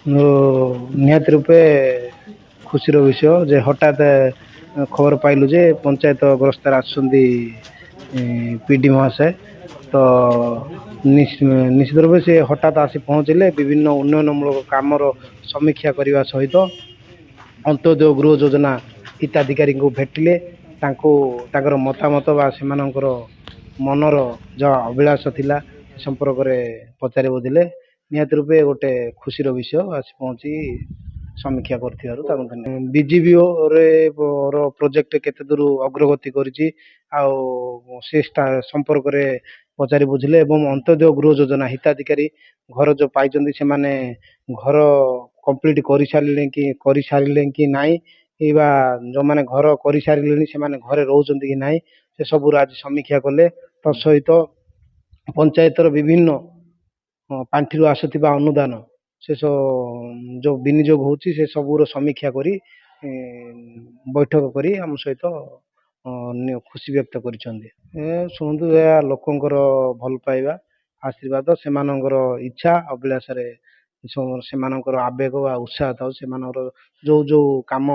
ନିହାତି ରୂପେ ଖୁସିର ବିଷୟ ଯେ ହଠାତ୍ ଖବର ପାଇଲୁ ଯେ ପଞ୍ଚାୟତ ଗସ୍ତରେ ଆସୁଛନ୍ତି ପିଡି ମହାଶୟ। ତ ନିଶ୍ଚିତ ରୂପେ ସେ ହଠାତ୍ ଆସି ପହଞ୍ଚିଲେ ବିଭିନ୍ନ ଉନ୍ନୟନମୂଳକ କାମର ସମୀକ୍ଷା କରିବା ସହିତ ଅନ୍ତ୍ୟୋଦୟ ଗୃହ ଯୋଜନା ହିତାଧିକାରୀଙ୍କୁ ଭେଟିଲେ, ତାଙ୍କୁ ତାଙ୍କର ମତାମତ ବା ସେମାନଙ୍କର ମନର ଯାହା ଅଭିଳାଷ ଥିଲା ସେ ସମ୍ପର୍କରେ ପଚାରି ବୁଝିଲେ। ନିହାତି ରୂପେ ଗୋଟେ ଖୁସିର ବିଷୟ ଆସି ପହଞ୍ଚି ସମୀକ୍ଷା କରିଥିବାରୁ ତାଙ୍କୁ ଧନ୍ୟବାଦ। ବିଜିବିଓରେ ର ପ୍ରୋଜେକ୍ଟ କେତେ ଦୂର ଅଗ୍ରଗତି କରିଛି ଆଉ ସେ ସମ୍ପର୍କରେ ପଚାରି ବୁଝିଲେ ଏବଂ ଅନ୍ତ୍ୟୋଦୟ ଗୃହ ଯୋଜନା ହିତାଧିକାରୀ ଘର ଯେଉଁ ପାଇଛନ୍ତି ସେମାନେ ଘର କମ୍ପ୍ଲିଟ୍ କରିସାରିଲେ କି ନାହିଁ, କିମ୍ବା ଯେଉଁମାନେ ଘର କରିସାରିଲେଣି ସେମାନେ ଘରେ ରହୁଛନ୍ତି କି ନାହିଁ, ସେ ସବୁର ଆଜି ସମୀକ୍ଷା କଲେ। ତା ସହିତ ପଞ୍ଚାୟତର ବିଭିନ୍ନ ପାଣ୍ଠିରୁ ଆସୁଥିବା ଅନୁଦାନ ସେ ଯେଉଁ ବିନିଯୋଗ ହେଉଛି ସେ ସବୁର ସମୀକ୍ଷା କରି ବୈଠକ କରି ଆମ ସହିତ ଖୁସି ବ୍ୟକ୍ତ କରିଛନ୍ତି। ଶୁଣନ୍ତୁ, ଏହା ଲୋକଙ୍କର ଭଲ ପାଇବା ଆଶୀର୍ବାଦ, ସେମାନଙ୍କର ଇଚ୍ଛା ଅଭିଳାଷରେ ସେମାନଙ୍କର ଆବେଗ ବା ଉତ୍ସାହ ଥାଉ, ସେମାନଙ୍କର ଯେଉଁ କାମ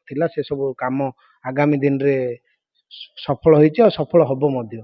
ଥିଲା ସେ ସବୁ କାମ ଆଗାମୀ ଦିନରେ ସଫଳ ହୋଇଛି ଆଉ ସଫଳ ହେବ ମଧ୍ୟ।